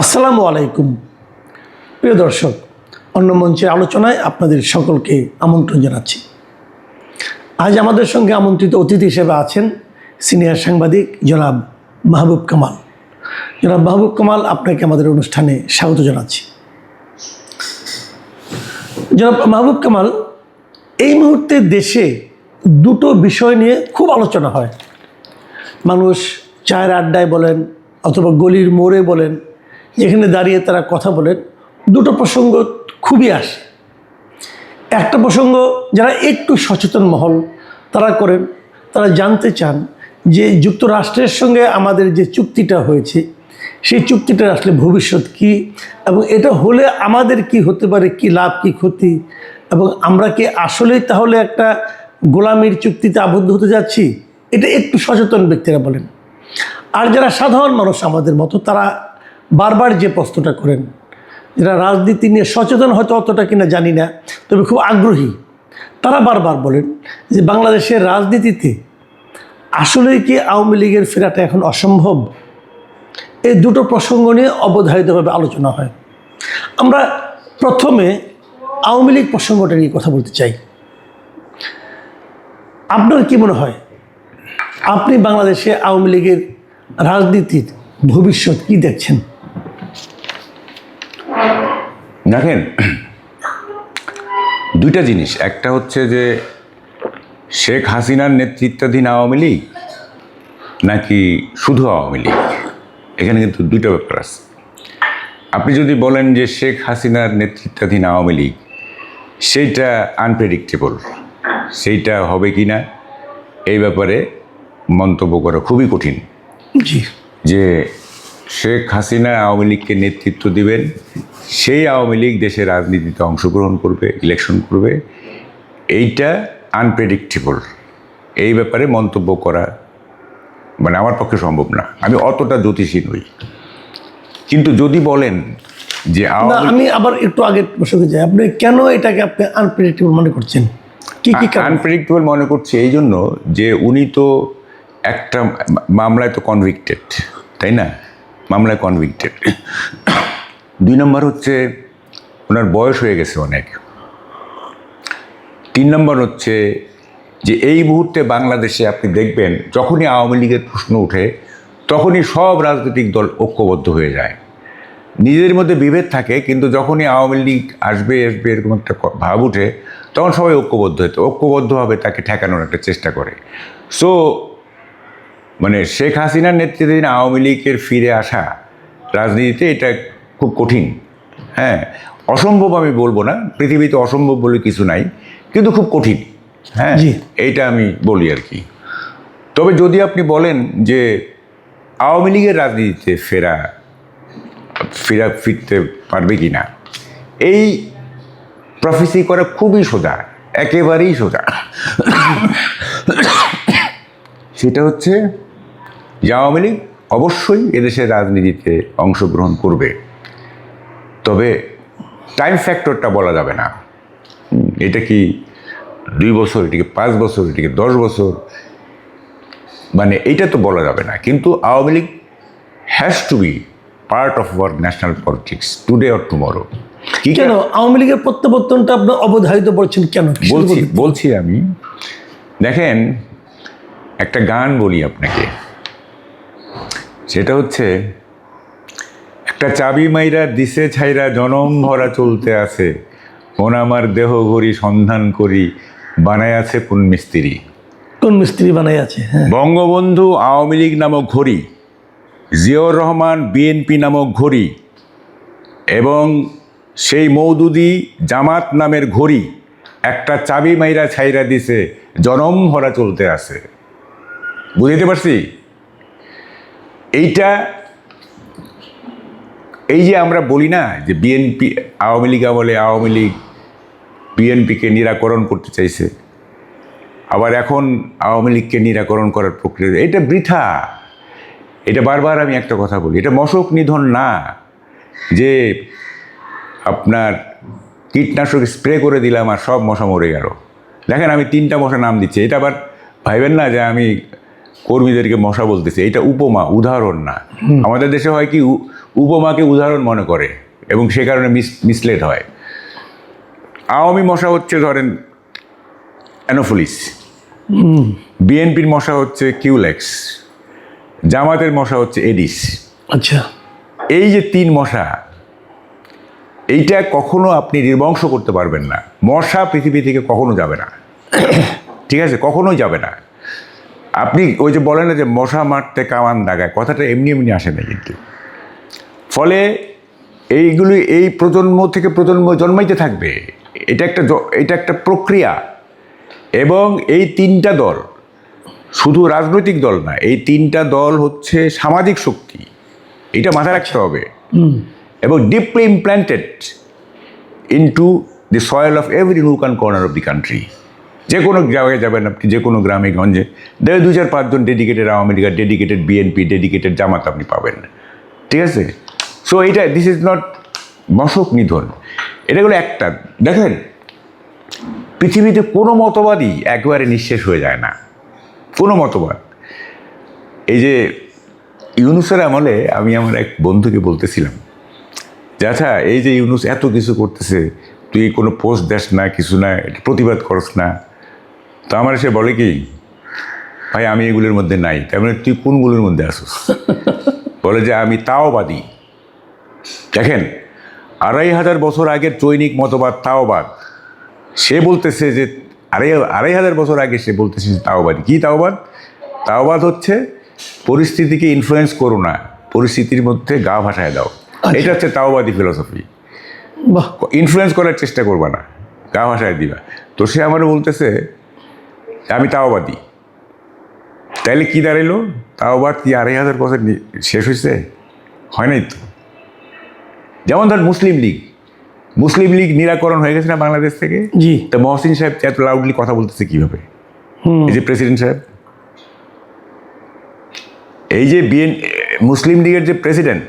আসসালামু আলাইকুম প্রিয় দর্শক, অন্য মঞ্চের আলোচনায় আপনাদের সকলকে আমন্ত্রণ জানাচ্ছি। আজ আমাদের সঙ্গে আমন্ত্রিত অতিথি হিসেবে আছেন সিনিয়র সাংবাদিক জনাব মাহবুব কামাল। জনাব মাহবুব কামাল, আপনাকে আমাদের অনুষ্ঠানে স্বাগত জানাচ্ছি। জনাব মাহবুব কামাল, এই মুহূর্তে দেশে দুটো বিষয় নিয়ে খুব আলোচনা হয়। মানুষ চায়ের আড্ডায় বলেন অথবা গলির মোড়ে বলেন, যেখানে দাঁড়িয়ে তারা কথা বলেন, দুটো প্রসঙ্গ খুবই আসে। একটা প্রসঙ্গ যারা একটু সচেতন মহল তারা করেন, তারা জানতে চান যে যুক্তরাষ্ট্রের সঙ্গে আমাদের যে চুক্তিটা হয়েছে সেই চুক্তিটার আসলে ভবিষ্যৎ কী, এবং এটা হলে আমাদের কি হতে পারে, কি লাভ কি ক্ষতি, এবং আমরা কি আসলেই তাহলে একটা গোলামির চুক্তিতে আবদ্ধ হতে যাচ্ছি। এটা একটু সচেতন ব্যক্তিরা বলেন। আর যারা সাধারণ মানুষ আমাদের মতো, তারা বারবার যে প্রশ্নটা করেন, যারা রাজনীতি নিয়ে সচেতন হয়তো অতটা কিনা জানি না, তবে খুব আগ্রহী, তারা বারবার বলেন যে বাংলাদেশের রাজনীতিতে আসলেই কি আওয়ামী লীগের ফেরাটা এখন অসম্ভব। এই দুটো প্রসঙ্গ নিয়ে অবধারিতভাবে আলোচনা হয়। আমরা প্রথমে আওয়ামী লীগ প্রসঙ্গটা নিয়ে কথা বলতে চাই। আপনার কি মনে হয়, আপনি বাংলাদেশে আওয়ামী লীগের রাজনীতির ভবিষ্যৎ কি দেখছেন? দেখেন, দুইটা জিনিস। একটা হচ্ছে যে শেখ হাসিনার নেতৃত্বাধীন আওয়ামী লীগ নাকি শুধু আওয়ামী লীগ, এখানে কিন্তু দুইটা ব্যাপার আছে। আপনি যদি বলেন যে শেখ হাসিনার নেতৃত্বাধীন আওয়ামী লীগ, সেইটা আনপ্রেডিক্টেবল, সেইটা হবে কি না এই ব্যাপারে মন্তব্য করা খুবই কঠিন। জি, যে শেখ হাসিনা আওয়ামী লীগকে নেতৃত্ব দিবেন, সেই আওয়ামী লীগ দেশের রাজনীতিতে অংশগ্রহণ করবে, ইলেকশন করবে, এইটা আনপ্রেডিক্টেবল। এই ব্যাপারে মন্তব্য করা মানে আমার পক্ষে সম্ভব না। আমি অতটা জ্যোতিষী নই। কিন্তু যদি বলেন যে আমি আবার একটু আগের প্রসঙ্গে যাই, আপনি কেন এটাকে আপনি আনপ্রেডিক্টেবল মনে করছেন? কি কি আনপ্রেডিক্টেবল মনে করছি এই জন্য যে উনি তো একটা মামলায় তো কনভিক্টেড, তাই না? মামলায় কনভিক্টেড। 2 নম্বর হচ্ছে ওনার বয়স হয়ে গেছে অনেক। 3 নম্বর হচ্ছে যে এই মুহূর্তে বাংলাদেশে আপনি দেখবেন যখনই আওয়ামী লীগের প্রশ্ন ওঠে তখনই সব রাজনৈতিক দল ঐক্যবদ্ধ হয়ে যায়। নিজেদের মধ্যে বিভেদ থাকে, কিন্তু যখনই আওয়ামী লীগ আসবে এরকম একটা ভাব উঠে তখন সবাই ঐক্যবদ্ধভাবে তাকে ঠেকানোর একটা চেষ্টা করে। সো মানে শেখ হাসিনার নেতৃত্বাধীন আওয়ামী লীগের ফিরে আসা রাজনীতিতে এটা খুব কঠিন। হ্যাঁ, অসম্ভব আমি বলবো না, পৃথিবীতে অসম্ভব বলে কিছু নাই, কিন্তু খুব কঠিন। হ্যাঁ, এইটা আমি বলি আর কি। তবে যদি আপনি বলেন যে আওয়ামী লীগের রাজনীতিতে ফিরতে পারবে কি না, এই প্রফেসি করা খুবই সোজা, একেবারেই সোজা। সেটা হচ্ছে যে আওয়ামী লীগ অবশ্যই এদেশের রাজনীতিতে অংশগ্রহণ করবে, তবে টাইম ফ্যাক্টরটা বলা যাবে না। এটা কি 2 বছর, এটিকে 5 বছর, এটিকে 10 বছর, মানে এইটা তো বলা যাবে না। কিন্তু Awami League has to be part of our national politics today or tomorrow. কেন আওয়ামী লীগের প্রত্যাবর্তনটা আপনি অবধারিত বলছেন কেন? বলছি আমি, দেখেন একটা গান বলি আপনাকে, সেটা হচ্ছে একটা চাবি মাইরা দিছে ছাইরা জনম ভরা চলতে আছে, কোন আমার দেহ ঘড়ি সন্ধান করি বানায় আছে কোন মিস্ত্রি। কোন মিস্ত্রি বানাই আছে? বঙ্গবন্ধু আওয়ামী লীগ নামক ঘড়ি, জিয়াউর রহমান বিএনপি নামক ঘড়ি, এবং সেই মওদুদি জামাত নামের ঘড়ি একটা চাবি মাইরা ছাইরা দিছে জনম ভরা চলতে আছে। বুঝতে পারছি? এইটা এই যে আমরা বলি না যে বিএনপি আওয়ামী লীগ আমলে আওয়ামী লীগ বিএনপিকে নিরাকরণ করতে চাইছে, আবার এখন আওয়ামী লীগকে নিরাকরণ করার প্রক্রিয়া, এটা বৃথা। এটা বারবার আমি একটা কথা বলি, এটা মশক নিধন না যে আপনার কীটনাশক স্প্রে করে দিলাম আর সব মশা মরে গেল। দেখেন আমি 3টা মশা নাম দিচ্ছি, এটা আবার ভাইবেন না যে আমি কর্মীদেরকে মশা বলতেছি, এটা উপমা, উদাহরণ না। আমাদের দেশে হয় কি উপমাকে উদাহরণ মনে করে এবং সে কারণে মিসলেড হয়। আওয়ামী মশা হচ্ছে ধরেন অ্যানোফিলিস, বিএনপির মশা হচ্ছে কিউলেক্স, জামাতের মশা হচ্ছে এডিস। আচ্ছা, এই যে 3 মশা, এইটা কখনো আপনি নির্বংশ করতে পারবেন না। মশা পৃথিবী থেকে কখনো যাবে না, ঠিক আছে, কখনোই যাবে না। আপনি ওই যে বলেন না যে মশা মারতে কামান দাগায়, কথাটা এমনি এমনি আসে না কিন্তু। ফলে এইগুলি এই প্রজন্ম থেকে প্রজন্ম জন্মাইতে থাকবে। এটা একটা প্রক্রিয়া। এবং এই 3টা দল শুধু রাজনৈতিক দল না, এই 3টা দল হচ্ছে সামাজিক শক্তি, এটা মাথায় রাখতে হবে। এবং deeply implanted into the soil of every nook and corner of the country. যে কোনো জায়গায় যাবেন আপনি, যে কোনো গ্রামে গঞ্জে 2-4-5 জন dedicated Awami League, dedicated BNP, dedicated Jamaat আপনি পাবেন, ঠিক আছে। সো এইটা দিস ইজ নট মশক নিধন, এটা হলো একটা। দেখেন, পৃথিবীতে কোনো মতবাদই একবারে নিঃশেষ হয়ে যায় না, কোনো মতবাদ। এই যে ইউনুসের আমলে আমি আমার এক বন্ধুকে বলতেছিলাম যে আচ্ছা, এই যে ইউনুস এত কিছু করতেছে, তুই কোনো পোস্ট দেস না, কিছু না, প্রতিবাদ করস না। তো আমার সে বলে কি, ভাই আমি এগুলোর মধ্যে নাই। তার মানে তুই কোনগুলোর মধ্যে আসিস? বলে যে আমি তাওবাদী। দেখেন, 2500 বছর আগের চৈনিক মতবাদ তাওবাদ, সে বলতেছে যে 2500 বছর আগে সে বলতেছে তাওবাদী। কি তাওবাদ? তাওবাদ হচ্ছে পরিস্থিতিকে ইনফ্লুয়েন্স করো না, পরিস্থিতির মধ্যে গা ভাসায় দাও। এটা হচ্ছে তাওবাদী ফিলোসফি। ইনফ্লুয়েন্স করার চেষ্টা করবা না, গা ভাসায় দিবা। তো সে আমার বলতেছে আমি তাওবাদী। তাইলে কি দাঁড়াইলো? তাওবাদ কি 2500 বছর শেষ হয়েছে? হয় নাই তো। যেমন ধর মুসলিম লীগ নিরাকরণ হয়ে গেছে না বাংলাদেশ থেকে? জি। তা মহসিন সাহেব এত লাউডলি কথা বলতেছে কিভাবে? এই যে প্রেসিডেন্ট সাহেব, এই যে মুসলিম লীগের যে প্রেসিডেন্ট,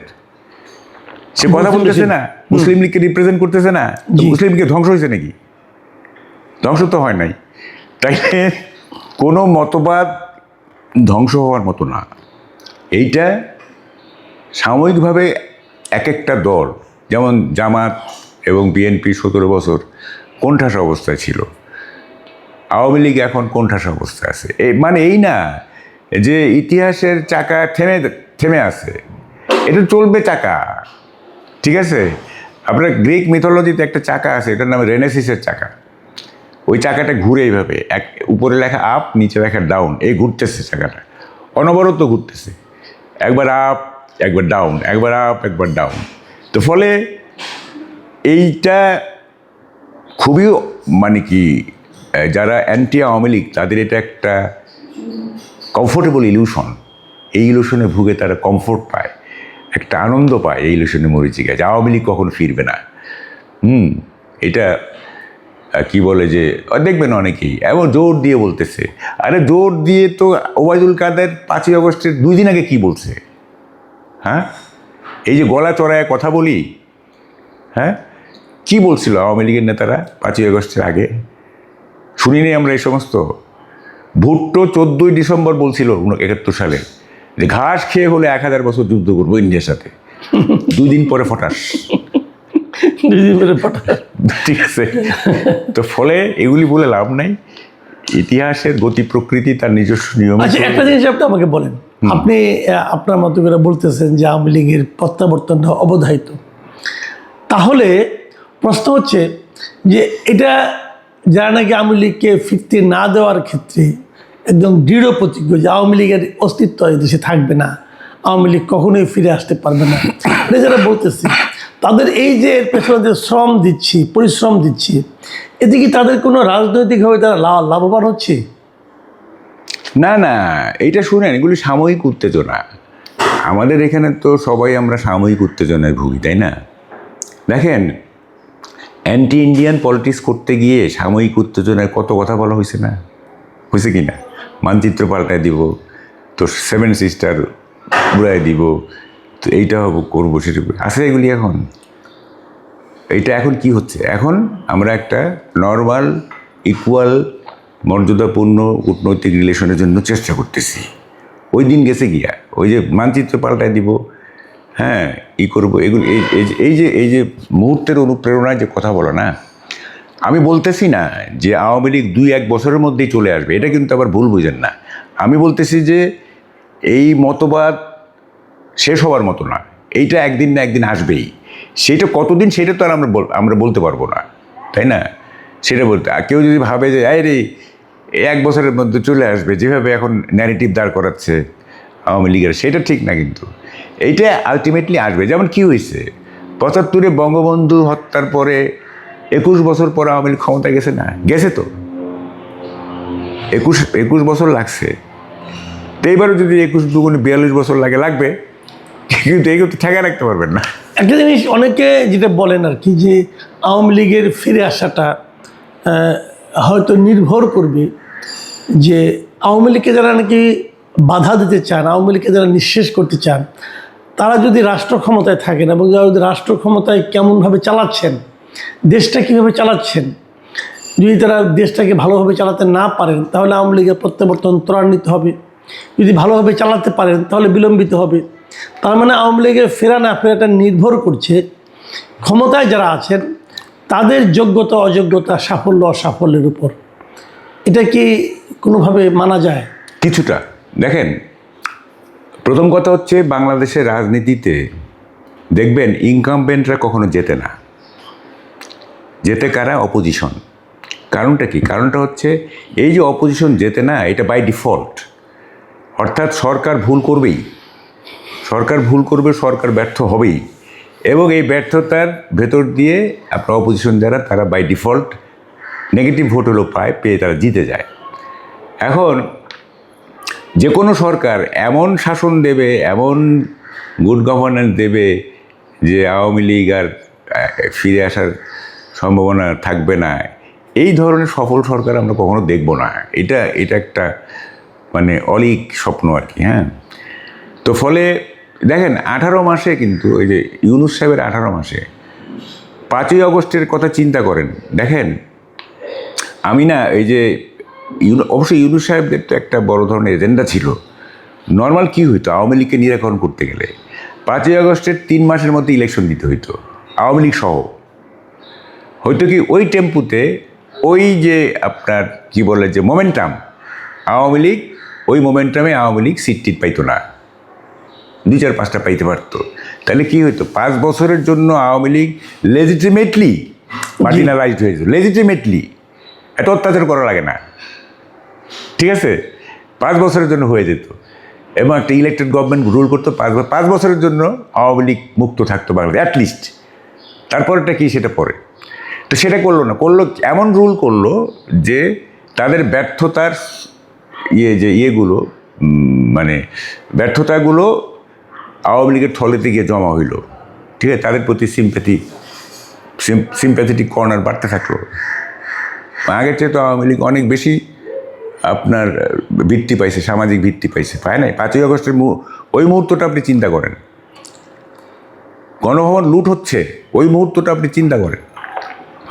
সে কথা বলতেছে না, মুসলিম লীগকে রিপ্রেজেন্ট করতেছে না। মুসলিম লীগের ধ্বংস হয়েছে নাকি? ধ্বংস তো হয় নাই। তাই কোনো মতবাদ ধ্বংস হওয়ার মতো না। এইটা সাময়িকভাবে এক একটা দল, যেমন জামাত এবং বিএনপি 17 বছর কোণঠাসা অবস্থায় ছিল, আওয়ামী লীগ এখন কোণঠাসা অবস্থায় আছে। মানে এই না যে ইতিহাসের চাকা থেমে আছে, এটা চলবে চাকা, ঠিক আছে। আপনার গ্রিক মিথোলজিতে একটা চাকা আছে, এটার নাম রেনেসিসের চাকা। ওই চাকাটা ঘুরে এইভাবে, উপরে লেখা আপ, নিচে লেখা ডাউন, এই ঘুরতেছে চাকাটা, অনবরত ঘুরতেছে, একবার আপ একবার ডাউন, একবার আপ একবার ডাউন। তো ফলে এইটা খুবই মানে কি, যারা অ্যান্টি আওয়ামী লীগ তাদের এটা একটা কমফোর্টেবল ইলিউশন। এই ইলিউশনে ভুগে তারা কমফোর্ট পায়, একটা আনন্দ পায় এই ইলিউশনে মরিচিকা, যে আওয়ামী লীগ কখনো ফিরবে না। এটা কি বলে যে দেখবেন অনেকেই এমন জোর দিয়ে বলতেছে। আরে জোর দিয়ে তো ওবায়দুল কাদের 5ই আগস্টের 2 দিন আগে কি বলছে? হ্যাঁ, এই যে গলা চড়ায় কথা বলি, হ্যাঁ, কি বলছিল আওয়ামী লীগের নেতারা 5ই আগস্টের আগে? শুনিনি আমরা এই সমস্ত? ভুট্টো 14ই ডিসেম্বর বলছিল 71 সালে যে ঘাস খেয়ে হলে 1000 বছর যুদ্ধ করবো ইন্ডিয়ার সাথে। 2 দিন পরে ফটাস, ঠিক আছে। তো ফলে এগুলি বলে লাভ নাই। ইতিহাসের গতি প্রকৃতি তার নিজস্ব নিয়ম। আচ্ছা, একটা জিনিস আপনি আমাকে বলেন, আপনি আপনার মতো করে বলতেছেন যে আওয়ামী লীগের প্রত্যাবর্তনটা অবধারিত, তাহলে প্রশ্ন হচ্ছে যে এটা যারা নাকি আওয়ামী লীগকে ফিরতে না দেওয়ার ক্ষেত্রে একদম দৃঢ় প্রতিজ্ঞ যে আওয়ামী লীগের অস্তিত্ব এই দেশে থাকবে না, আওয়ামী লীগ কখনোই ফিরে আসতে পারবে না, এটা যারা বলতেছে, তাদের এই যে এর পেছনে যে শ্রম দিচ্ছি, পরিশ্রম দিচ্ছি, এতে কি তাদের কোনো রাজনৈতিকভাবে তারা লাভবান হচ্ছে? না না, এইটা শুনেন, এগুলি সাময়িক উত্তেজনা। আমাদের এখানে তো সবাই আমরা সাময়িক উত্তেজনায় ভুগি, তাই না? দেখেন, অ্যান্টি ইন্ডিয়ান পলিটিক্স করতে গিয়ে সাময়িক উত্তেজনায় কত কথা বলা হয়েছে না? হয়েছে কি না? মানচিত্র পাল্টায় দিব, তো 7 সিস্টার উড়াই দিব, তো এইটা করবো সেটা আছে। এগুলি এখন এইটা এখন কি হচ্ছে? এখন আমরা একটা নর্মাল ইকুয়াল মর্যাদাপূর্ণ কূটনৈতিক রিলেশনের জন্য চেষ্টা করতেছি। ওই দিন গেছে গিয়া, ওই যে মানচিত্র পাল্টায় দিব, হ্যাঁ ই করবো, এগুলো এই যে মুহূর্তের অনুপ্রেরণায় যে কথা বলো না, আমি বলতেছি না যে আওয়ামী লীগ 2-1 বছরের মধ্যেই চলে আসবে, এটা কিন্তু আবার ভুল বুঝেন না। আমি বলতেছি যে এই মতবাদ শেষ হওয়ার মতো না, এইটা একদিন না একদিন আসবেই। সেটা কতদিন সেটা তো আর আমরা বলতে পারবো না, তাই না? সেটা বলতে আর কেউ যদি ভাবে যে এই রে 1 বছরের মধ্যে চলে আসবে, যেভাবে এখন ন্যারেটিভ দাঁড় করাচ্ছে আওয়ামী লীগের, সেটা ঠিক না। কিন্তু এইটা আলটিমেটলি আসবে। যেমন কি হয়েছে 75-এ বঙ্গবন্ধু হত্যার পরে 21 বছর পর আওয়ামী লীগ ক্ষমতায় গেছে না? গেছে তো, 21 বছর লাগছে। তো এইবারও যদি 21 দুগুণে 42 বছর লাগবে, কিন্তু এইগুলো তো ঠেকা রাখতে পারবেন না। একটা জিনিস অনেকে যেটা বলেন আর কি, যে আওয়ামী লীগের ফিরে আসাটা হয়তো নির্ভর করবে যে আওয়ামী লীগকে যারা নাকি বাধা দিতে চান, আওয়ামী লীগকে যারা নিঃশেষ করতে চান, তারা যদি রাষ্ট্র ক্ষমতায় থাকেন এবং যারা যদি রাষ্ট্র ক্ষমতায় কেমনভাবে চালাচ্ছেন, দেশটা কীভাবে চালাচ্ছেন, যদি তারা দেশটাকে ভালোভাবে চালাতে না পারেন, তাহলে আওয়ামী লীগের প্রত্যাবর্তন ত্বরান্বিত হবে। যদি ভালোভাবে চালাতে পারেন তাহলে বিলম্বিত হবে। তার মানে আওয়ামী লীগের ফেরা না ফেরাটা নির্ভর করছে ক্ষমতায় যারা আছেন তাদের যোগ্যতা অযোগ্যতা, সাফল্য অসাফল্যের উপর। এটা কি কোনোভাবে মানা যায়? কিছুটা। দেখেন, প্রথম কথা হচ্ছে বাংলাদেশের রাজনীতিতে দেখবেন ইনকামবেন্টরা কখনো জেতে না, জেতে কারা? অপোজিশন। কারণটা কি? কারণটা হচ্ছে এই যে অপোজিশন জেতে না, এটা বাই ডিফল্ট। অর্থাৎ সরকার ভুল করবেই, সরকার ভুল করবে, সরকার ব্যর্থ হবেই, এবং এই ব্যর্থতার ভেতর দিয়ে আপনার অপোজিশন যারা, তারা বাই ডিফল্ট নেগেটিভ ভোট হলেও পেয়ে তারা জিতে যায়। এখন যে কোনো সরকার এমন শাসন দেবে, এমন গুড গভর্নেন্স দেবে যে আওয়ামী লীগ আর ফিরে আসার সম্ভাবনা থাকবে না, এই ধরনের সফল সরকার আমরা কখনো দেখব না। এটা একটা মানে অলীক স্বপ্ন আর কি। হ্যাঁ, তো ফলে দেখেন 18 মাসে কিন্তু ওই যে ইউনূস সাহেবের 18 মাসে 5ই আগস্টের কথা চিন্তা করেন। দেখেন, আমি না এই যে অবশ্যই ইউনূস সাহেবদের তো একটা বড় ধরনের এজেন্ডা ছিল। নর্মাল কি হইতো, আওয়ামী লীগকে নিরাকরণ করতে গেলে 5ই আগস্টের 3 মাসের মধ্যে ইলেকশন দিতে হইতো, আওয়ামী লীগ সহ। হয়তো কি ওই টেম্পুতে ওই যে আপনার কি বলে যে মোমেন্টাম, আওয়ামী লীগ ওই মোমেন্টামে আওয়ামী লীগ সিট টিট পাইতো না, 2-4-5টা পাইতে পারতো। তাহলে কি হইতো, 5 বছরের জন্য আওয়ামী লীগ লেজিটিমেটলি মার্জিনালাইজড হয়ে যেত। লেজিটিমেটলি, এত অত্যাচার করা লাগে না, ঠিক আছে? 5 বছরের জন্য হয়ে যেত, এবং একটা ইলেক্টেড গভর্নমেন্ট রুল করতো 5 বছরের জন্য আওয়ামী লীগ মুক্ত থাকতো বাংলাদেশ অ্যাটলিস্ট। তারপরেটা কি সেটা পরে, তো সেটা করলো না, করলো এমন রুল করলো যে তাদের ব্যর্থতার ইয়েগুলো মানে ব্যর্থতাগুলো আওয়ামী লীগের থলেতে গিয়ে জমা হইল, ঠিক আছে? তাদের প্রতি সিম্প্যাথেটিক কর্নার বাড়তে থাকলো। আগের চেয়ে তো আওয়ামী লীগ অনেক বেশি আপনার ভিত্তি পাইছে, সামাজিক ভিত্তি পাইছে, পায় নাই? 5ই আগস্টের ওই মুহূর্তটা আপনি চিন্তা করেন, গণভবন লুট হচ্ছে, ওই মুহূর্তটা আপনি চিন্তা করেন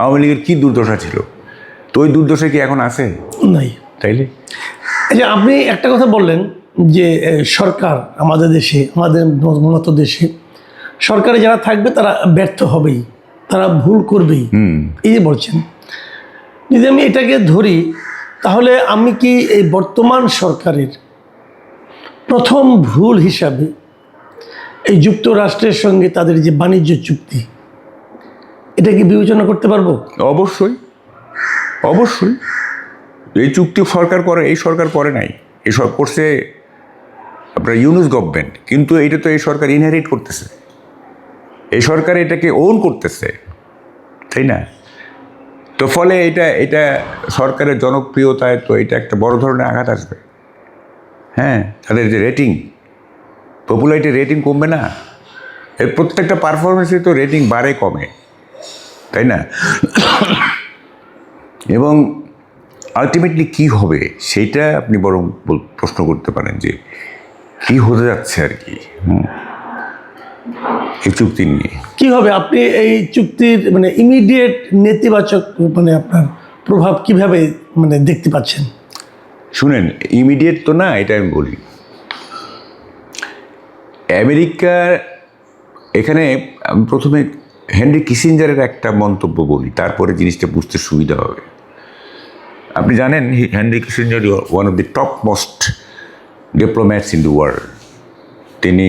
আওয়ামী লীগের কী দুর্দশা ছিল। তো ওই দুর্দশা কি এখন আছে? নাই। তাইলে আচ্ছা, আপনি একটা কথা বললেন যে সরকার আমাদের দেশে, আমাদের মতো দেশে সরকারে যারা থাকবে তারা ব্যর্থ হবেই, তারা ভুল করবেই, এই যে বলছেন। যদি আমি এটাকে ধরি, তাহলে আমি কি এই বর্তমান সরকারের প্রথম ভুল হিসাবে এই যুক্তরাষ্ট্রের সঙ্গে তাদের যে বাণিজ্য চুক্তি, এটা কি বিবেচনা করতে পারবো? অবশ্যই, অবশ্যই। এই চুক্তি সরকার করে, এই সরকার করে নাই, এই সব করছে আপনার ইউনূস গভর্নমেন্ট। কিন্তু এটা তো এই সরকার ইনহেরিট করতেছে, এই সরকার এটাকে ওন করতেছে, তাই না? তো ফলে এটা সরকারের জনপ্রিয়তায় তো এটা একটা বড় ধরনের আঘাত আসবে। হ্যাঁ, তাদের যে রেটিং, পপুলারিটির রেটিং কমবে না? এর প্রত্যেকটা পারফরমেন্সে তো রেটিং বাড়ে কমে, তাই না? এবং আলটিমেটলি কি হবে সেইটা আপনি বরং প্রশ্ন করতে পারেন যে কি হতে যাচ্ছে আর কি এই চুক্তি নিয়ে। কি হবে, আপনি এই চুক্তির মানে ইমিডিয়েট নেতিবাচক মানে আপনার প্রভাব কিভাবে মানে দেখতে পাচ্ছেন? শুনেন, ইমিডিয়েট তো না, এটা আমি বলি। আমেরিকার এখানে আমি প্রথমে হেনরি কিসিঞ্জারের একটা মন্তব্য বলি, তারপরে জিনিসটা বুঝতে সুবিধা হবে। আপনি জানেন Henry Kissinger one of the top most diplomats in the world. তিনি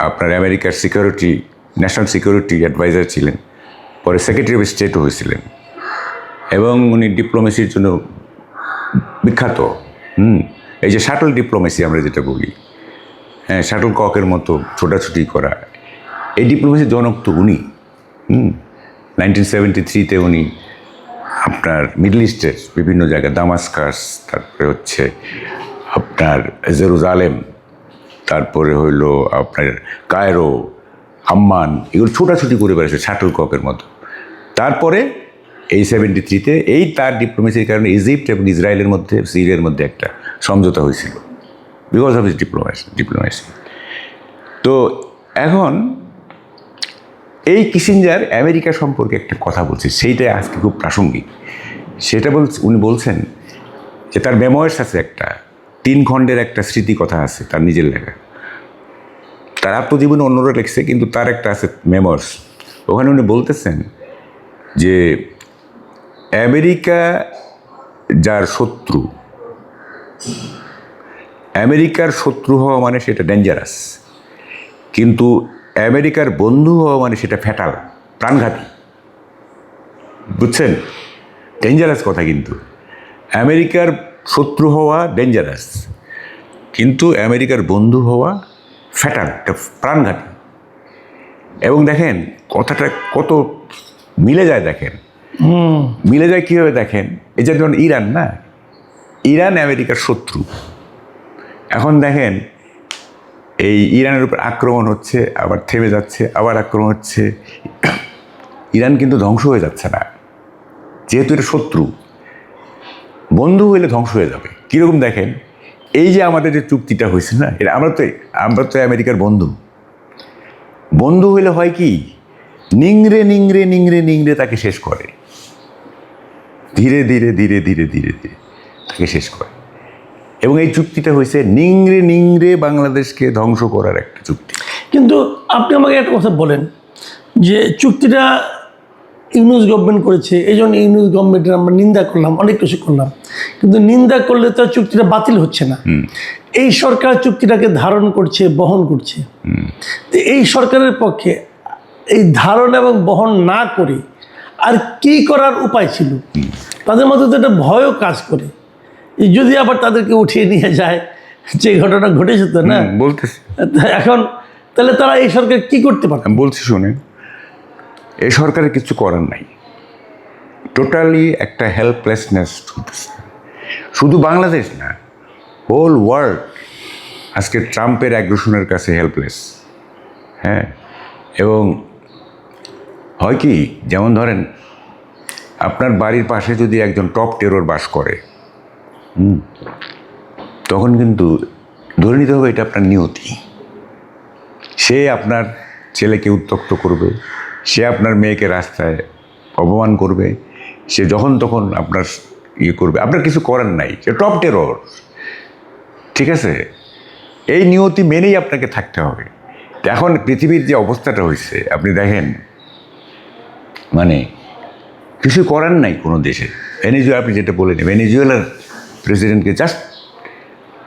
আপনার আমেরিকার ন্যাশনাল সিকিউরিটি অ্যাডভাইজার ছিলেন, পরে সেক্রেটারি অফ স্টেটও হয়েছিলেন, এবং উনি ডিপ্লোমেসির জন্য বিখ্যাত। এই যে শাটল ডিপ্লোমেসি আমরা যেটা বলি, হ্যাঁ, শাটল ককের মতো ছোটাছুটি করা, এই ডিপ্লোমেসির জনক তো উনি। 1973-তে উনি আপনার মিডল ইস্টের বিভিন্ন জায়গায়, দামাস্কাস, তারপরে হচ্ছে আপনার জেরুজালেম, তারপরে হইলো আপনার কায়রো, আম্মান, এগুলো ছোটাছুটি করে বেড়েছে শাটল ককের মতো। তারপরে এই 73-তে এই তার ডিপ্লোমেসির কারণে ইজিপ্ট এবং ইসরায়েলের মধ্যে, সিরিয়ার মধ্যে একটা সমঝোতা হয়েছিল, বিকজ অফ হিজ ডিপ্লোমেসি। তো এখন এই কিসিঞ্জার আমেরিকা সম্পর্কে একটা কথা বলছে, সেইটাই আজকে খুব প্রাসঙ্গিক। সেটা উনি বলছেন যে তার মেমোয়ার্স আছে, একটা 3 খণ্ডের একটা স্মৃতি কথা আছে তার নিজের লেখা। তার আত্মজীবনে অন্যরা লিখছে, কিন্তু তার একটা আছে মেমোয়ার্স। ওখানে উনি বলতেছেন যে আমেরিকা যার শত্রু, আমেরিকার শত্রু হওয়া মানে সেটা ডেঞ্জারাস, কিন্তু আমেরিকার বন্ধু হওয়া মানে সেটা ফ্যাটাল, প্রাণঘাতী। বুঝছেন? ডেঞ্জারাস কথা, কিন্তু আমেরিকার শত্রু হওয়া ডেঞ্জারাস, কিন্তু আমেরিকার বন্ধু হওয়া ফ্যাটাল, প্রাণঘাতী। এবং দেখেন কথাটা কত মিলে যায়, দেখেন মিলে যায় কীভাবে দেখেন। এই যে যেমন ইরান, না, ইরান আমেরিকার শত্রু। এখন দেখেন এই ইরানের উপর আক্রমণ হচ্ছে, আবার থেমে যাচ্ছে, আবার আক্রমণ হচ্ছে। ইরান কিন্তু ধ্বংস হয়ে যাচ্ছে না, যেহেতু এটা শত্রু। বন্ধু হইলে ধ্বংস হয়ে যাবে। কীরকম দেখেন, এই যে আমাদের যে চুক্তিটা হয়েছে না, এটা আমরা তো আমেরিকার বন্ধু। বন্ধু হইলে হয় কি, নিংড়ে নিংড়ে নিংড়ে নিংড়ে তাকে শেষ করে, ধীরে ধীরে ধীরে ধীরে ধীরে ধীরে তাকে শেষ করে। এবং এই চুক্তিটা হয়েছে নিংড়ে নিংড়ে বাংলাদেশকে ধ্বংস করার একটা চুক্তি। কিন্তু আপনি আমাকে একটা কথা বলেন যে চুক্তিটা ইউনুস গভর্নমেন্ট করেছে, এই জন্য ইউনুস গভর্নমেন্টের আমরা নিন্দা করলাম, অনেক কিছু করলাম, কিন্তু নিন্দা করলে তো চুক্তিটা বাতিল হচ্ছে না। এই সরকার চুক্তিটাকে ধারণ করছে, বহন করছে। তো এই সরকারের পক্ষে এই ধারণ এবং বহন না করে আর কি করার উপায় ছিল? তাদের মধ্যে তো একটা ভয়ও কাজ করে, যদি আবার তাদেরকে উঠিয়ে নিয়ে যায়, যে ঘটনা ঘটেছে তো না, বলতেছি এখন তাহলে তারা এই সরকার কি করতে পারে? বলছি শোনেন, এই সরকারের কিছু করার নাই, টোটালি একটা হেল্পলেসনেস চলতেছে। শুধু বাংলাদেশ না, হোল ওয়ার্ল্ড আজকে ট্রাম্পের অ্যাগ্রেশনের কাছে হেল্পলেস। হ্যাঁ, এবং হয় কি, যেমন ধরেন আপনার বাড়ির পাশে যদি একজন টপ টেরর বাস করে, তখন কিন্তু ধরে নিতে হবে এটা আপনার নিয়তি। সে আপনার ছেলেকে উত্ত্যক্ত করবে, সে আপনার মেয়েকে রাস্তায় অপমান করবে, সে যখন তখন আপনার করবে, আপনার কিছু করার নাই, সে টপ টেরর। ঠিক আছে, এই নিয়তি মেনেই আপনাকে থাকতে হবে। এখন পৃথিবীর যে অবস্থাটা হয়েছে আপনি দেখেন, মানে কিছু করার নাই কোনো দেশে। ভেনেজুয়েলা, আপনি যেটা বলেন, ভেনেজুয়েলার প্রেসিডেন্টকে জাস্ট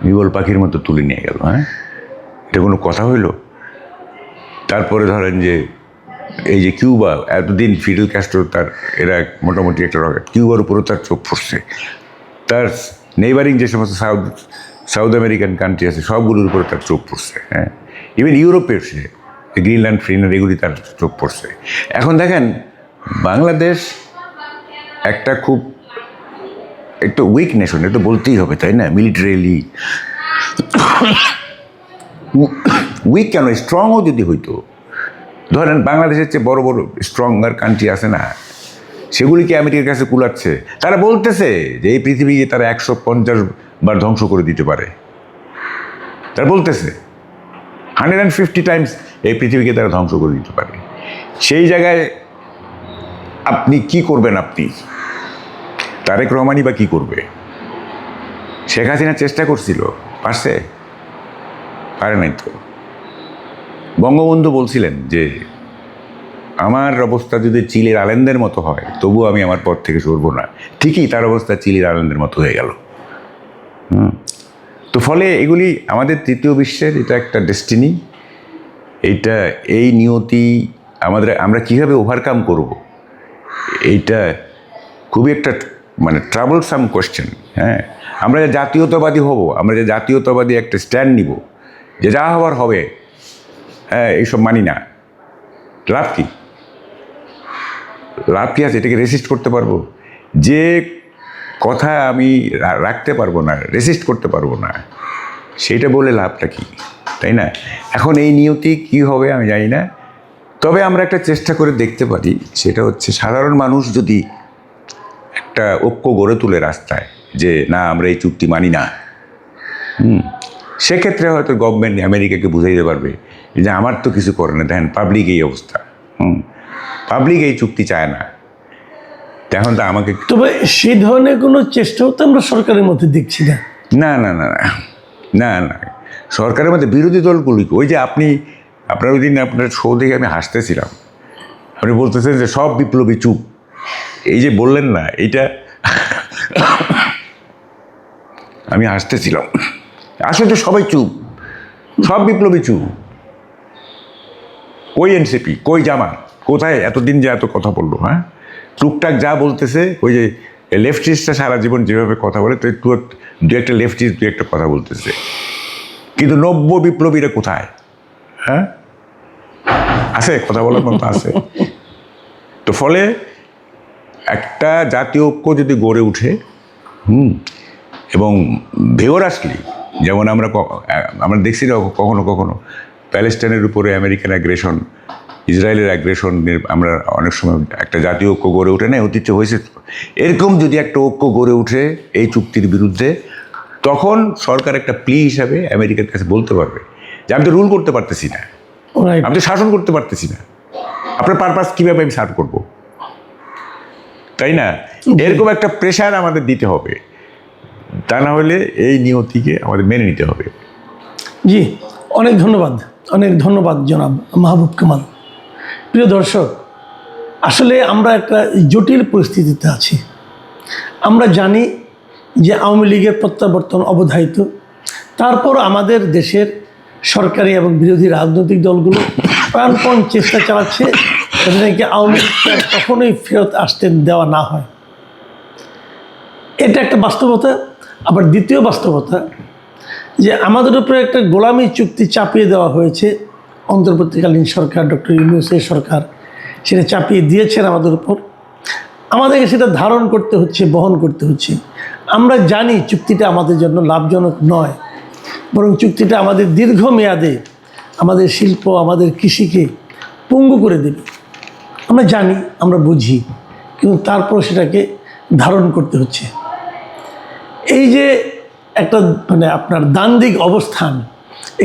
বিগল পাখির মতো তুলে নিয়ে গেল। হ্যাঁ, এটা কোনো কথা হইল? তারপরে ধরেন যে এই যে কিউবা, এতদিন ফিডেল ক্যাস্ট্রো এরা মোটামুটি একটা রকেট, কিউবার উপরও তার চোখ পড়ছে। তার নেইবারিং যে সমস্ত সাউথ আমেরিকান কান্ট্রি আছে সবগুলোর উপরে তার চোখ পড়ছে। হ্যাঁ, ইভেন ইউরোপের সে গ্রিনল্যান্ড ফ্রিনল্যান্ড এগুলি তার চোখ পড়ছে। এখন দেখেন বাংলাদেশ একটা খুব একটু উইক নেশন, এটা বলতেই হবে, তাই না? মিলিটারিলি উইক কেন, স্ট্রংও যদি হইতো, ধরেন বাংলাদেশের চেয়ে বড় বড় স্ট্রঙ্গার কান্ট্রি আছে না, সেগুলিকে আমেরিকার কাছে কুলাচ্ছে। তারা বলতেছে যে এই পৃথিবীকে তারা 150 বার ধ্বংস করে দিতে পারে। তারা বলতেছে 150 টাইমস এই পৃথিবীকে তারা ধ্বংস করে দিতে পারে। সেই জায়গায় আপনি কি করবেন? আপনি তারেক রহমানই বা কী করবে? শেখ হাসিনা চেষ্টা করছিল, পারছে? পারে নাই তো। বঙ্গবন্ধু বলছিলেন যে আমার অবস্থা যদি চিলির আলেনদের মতো হয় তবু আমি আমার পথ থেকে সরব না। ঠিকই তার অবস্থা চিলির আলেনদের মতো হয়ে গেল। তো ফলে এগুলি আমাদের তৃতীয় বিশ্বের এটা একটা ডেস্টিনি, এই নিয়তি আমরা কীভাবে ওভারকাম করব, এইটা খুবই একটা মানে ট্রাবলসাম কোয়েশ্চেন। হ্যাঁ, আমরা যে জাতীয়তাবাদী হব, আমরা যে জাতীয়তাবাদী একটা স্ট্যান্ড নিব যে যা হবার হবে, হ্যাঁ এইসব মানি না, লাভ কি? লাভ কি আছে? এটাকে রেসিস্ট করতে পারবো? যে কথা আমি রাখতে পারবো না, রেসিস্ট করতে পারবো না, সেইটা বলে লাভটা কি, তাই না? এখন এই নিয়তি কী হবে আমি জানি না, তবে আমরা একটা চেষ্টা করে দেখতে পারি, সেটা হচ্ছে সাধারণ মানুষ যদি একটা ঐক্য গড়ে তুলে রাস্তায় যে না আমরা এই চুক্তি মানি না, সেক্ষেত্রে হয়তো গভর্নমেন্ট আমেরিকাকে বুঝাইতে পারবে যে আমার তো কিছু করে না, দেখেন পাবলিক এই অবস্থা, পাবলিক এই চুক্তি চায় না, এখন তো আমাকে। তবে সেই ধরনের কোনো চেষ্টাও তো আমরা সরকারের মধ্যে দেখছি না। না না না না না, সরকারের মধ্যে বিরোধী দলগুলি, ওই যে আপনার ওই দিন আপনার শো দেখে আমি হাসতেছিলাম, আপনি বলতেছেন যে সব বিপ্লবী চুপ, এই যে বললেন না এইটা আমি হাসতেছিলাম। আসলে তো সবাই চুপ, সব বিপ্লবী চুপ। কই এনসিপি, কই জামাত, কোথায় এতদিন যে এত কথা বললো? হ্যাঁ, টুকটাক যা বলতেছে, ওই যে লেফটিস্টরা সারা জীবন যেভাবে কথা বলে, তো দু একটা লেফটিস্ট দু একটা কথা বলতেছে, কিন্তু নব্য বিপ্লবীরা কোথায়? হ্যাঁ, আছে কথা বলার মতো আছে? তো ফলে একটা জাতীয় ঐক্য যদি গড়ে উঠে, এবং ভিওরাসলি, যেমন আমরা দেখছি না কখনো কখনো প্যালেস্টাইনের উপরে আমেরিকান অ্যাগ্রেশন, ইসরায়েলের অ্যাগ্রেশনের আমরা অনেক সময় একটা জাতীয় ঐক্য গড়ে ওঠে না, ঐতিহ্য হয়েছে। এরকম যদি একটা ঐক্য গড়ে ওঠে এই চুক্তির বিরুদ্ধে, তখন সরকার একটা প্লি হিসাবে আমেরিকার কাছে বলতে পারবে যে আমি তো রুল করতে পারতেছি না, আমি তো শাসন করতে পারতেছি না, আপনার পারপাস কীভাবে আমি সার্ভ করবো, তাই না? এরকম একটা প্রেশার আমাদের দিতে হবে, তা না হলে এই নিয়তিকে আমাদের মেনে নিতে হবে। জি, অনেক ধন্যবাদ জনাব মাহবুব কামাল। প্রিয় দর্শক, আসলে আমরা একটা জটিল পরিস্থিতিতে আছি। আমরা জানি যে আওয়ামী লীগের প্রত্যাবর্তন অবধারিত, তারপর আমাদের দেশের সরকারি এবং বিরোধী রাজনৈতিক দলগুলো প্রাণপণ চেষ্টা চালাচ্ছে যাতে নাকি আওয়ামী লীগকে কখনোই ফেরত আসতে দেওয়া না হয়। এটা একটা বাস্তবতা। আবার দ্বিতীয় বাস্তবতা যে আমাদের উপরে একটা গোলামি চুক্তি চাপিয়ে দেওয়া হয়েছে অন্তর্বর্তীকালীন সরকার, ডক্টর ইউনূসের সরকার সেটা চাপিয়ে দিয়েছেন আমাদের উপর। আমাদেরকে সেটা ধারণ করতে হচ্ছে, বহন করতে হচ্ছে। আমরা জানি চুক্তিটা আমাদের জন্য লাভজনক নয়, বরং চুক্তিটা আমাদের দীর্ঘমেয়াদে আমাদের শিল্প, আমাদের কৃষিকে পঙ্গু করে দেবে। আমরা জানি, আমরা বুঝি, কিন্তু তারপর সেটাকে ধারণ করতে হচ্ছে। এই যে একটা মানে আপনার দ্বান্দ্বিক অবস্থান,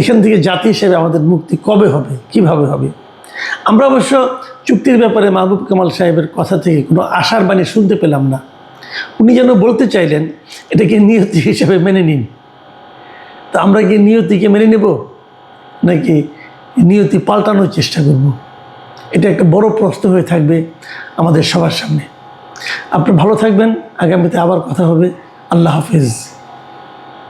এখান থেকে জাতি হিসেবে আমাদের মুক্তি কবে হবে, কিভাবে হবে? আমরা অবশ্য চুক্তির ব্যাপারে মাহবুব কামাল সাহেবের কথা থেকে কোনো আশার বাণী শুনতে পেলাম না। উনি যেন বলতে চাইলেন এটাকে নিয়তি হিসেবে মেনে নিন। তা আমরা কি নিয়তিকে মেনে নেব, নাকি নিয়তি পাল্টানোর চেষ্টা করব? এটা একটা বড় প্রশ্ন হয়ে থাকবে আমাদের সবার সামনে। আপনি ভালো থাকবেন, আগামীতে আবার কথা হবে। আল্লাহ হাফিজ।